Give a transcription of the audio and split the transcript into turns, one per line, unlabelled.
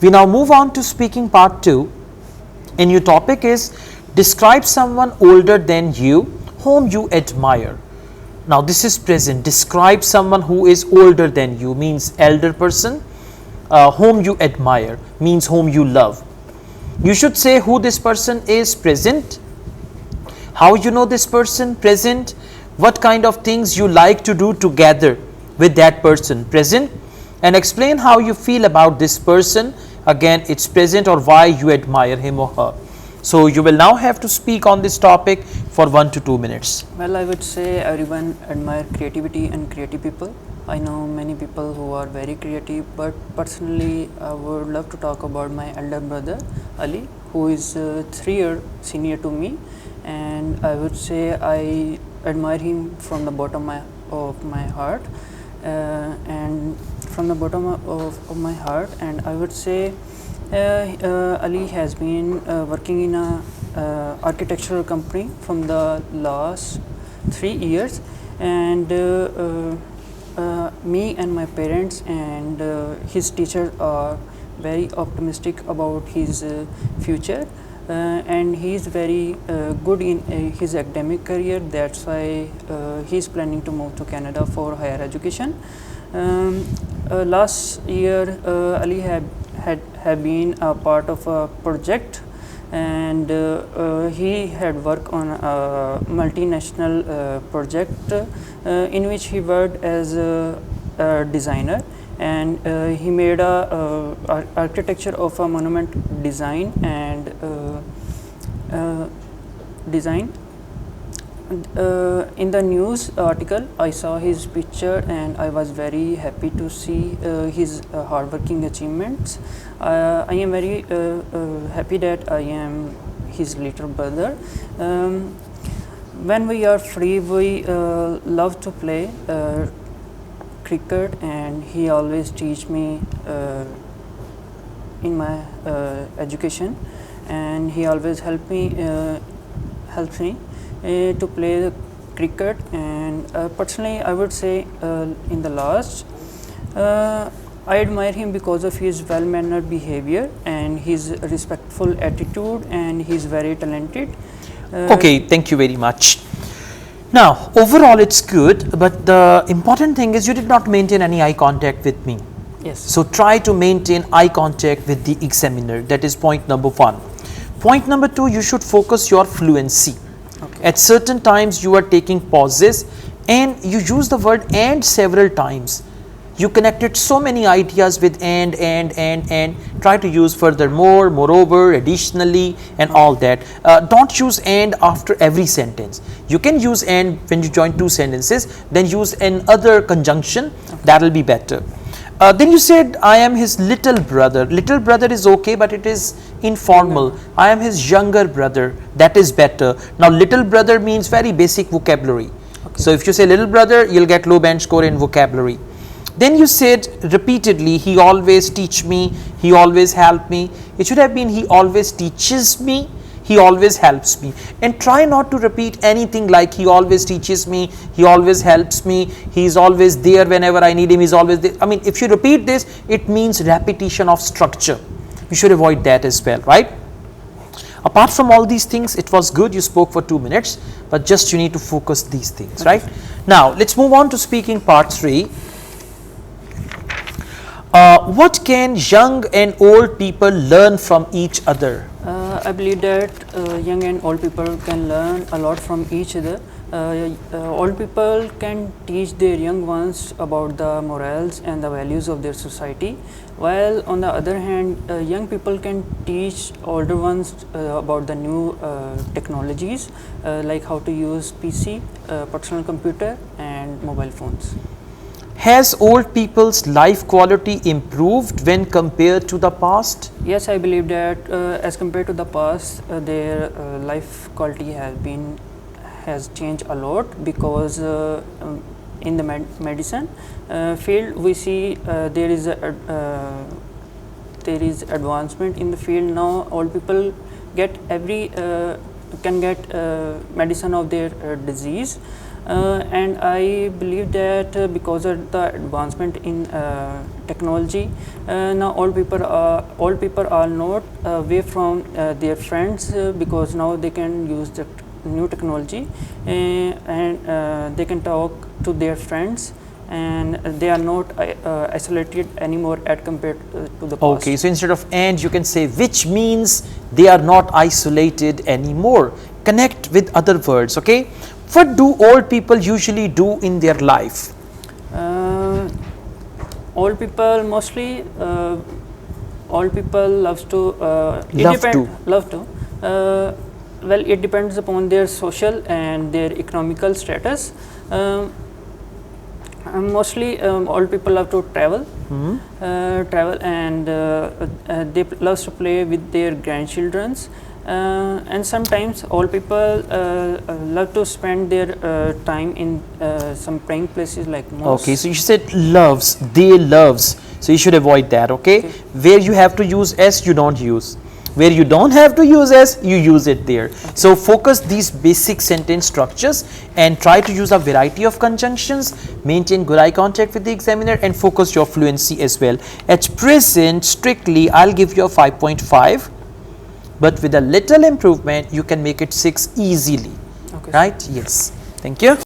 We now move on to speaking part 2, and your topic is describe someone older than you whom you admire. Now this is present. Describe someone who is older than you means elder person. Whom you admire means whom you love. You should say who this person is, present, how you know this person, present, what kind of things you like to do together with that person, present, and explain how you feel about this person, again it's present, or why you admire him or her. So you will now have to speak on this topic for 1 to 2 minutes.
Well, I would say everyone admire creativity and creative people. I know many people who are very creative, but personally I would love to talk about my elder brother Ali, who is 3 years senior to me, and I would say I admire him from the bottom of my heart, and from the bottom of my heart. And I would say Ali has been working in a architectural company from the last 3 years, and me and my parents and his teachers are very optimistic about his future, and he is very good in his academic career. That's why he is planning to move to Canada for higher education. Last year Ali had been a part of a project, and he had worked on a multinational project in which he worked as a designer, and he made a architecture of a monument design and design. In the news article I saw his picture, and I was very happy to see his hardworking achievements. I am very happy that I am his little brother. When we are free, we love to play cricket, and he always teach me in my education, and he always helps me to play the cricket. And personally I would say in the last I admire him because of his well-mannered behavior and his respectful attitude, and he's very talented.
Okay, thank you very much. Now overall it's good, but the important thing is you did not maintain any eye contact with me.
Yes.
So try to maintain eye contact with the examiner. That is point number 1. Point number 2, you should focus your fluency.
Okay.
At certain times you are taking pauses, and you use the word and several times. You connected so many ideas with and. Try to use furthermore, moreover, additionally, and all that. Don't use and after every sentence. You can use and when you join 2 sentences, then use another conjunction. Okay. That will be better. Then you said I am his little brother. Little brother is okay, but it is informal. I am his younger brother. That is better. Now little brother means very basic vocabulary. Okay. So if you say little brother, you'll get low band score in vocabulary. Then you said repeatedly, he always teach me, he always help me. It should have been he always teaches me, he always helps me. And try not to repeat anything like he always teaches me, he always helps me, he is always there whenever I need him, he's always there. I mean, if you repeat this, it means repetition of structure. You should avoid that as well, right? Apart from all these things, it was good, you spoke for 2 minutes, but just you need to focus these things, right? Now let's move on to speaking part 3. What can young and old people learn from each other?
I believe that young and old people can learn a lot from each other. Old people can teach their young ones about the morals and the values of their society, while on the other hand young people can teach older ones about the new technologies like how to use PC, personal computer and mobile phones.
Has old people's life quality improved when compared to the past?
Yes, I believe that as compared to the past, their life quality has changed a lot, because in the medicine field we see there is advancement in the field. Now old people can get medicine of their disease And I believe that because of the advancement in technology, now all people are not away from their friends, because now they can use the new technology, and they can talk to their friends, and they are not isolated anymore as compared to the past.
Okay, so instead of and, you can say which means they are not isolated anymore. Connect with other words, okay? What do old people usually do in their life?
Old people mostly, old people loves to love to. Well, it depends upon their social and their economical status. Mostly, old people love to travel, and they love to play with their grandchildrens. And sometimes old people love to spend their time in some praying places like mosques.
Okay, so you said loves, they loves. So you should avoid that, okay? Where you have to use S, you don't use. Where you don't have to use S, you use it there. So focus these basic sentence structures and try to use a variety of conjunctions, maintain good eye contact with the examiner, and focus your fluency as well. At present, strictly, I'll give you a 5.5, but with a little improvement, you can make it 6 easily,
Okay.
right? Yes. Thank you.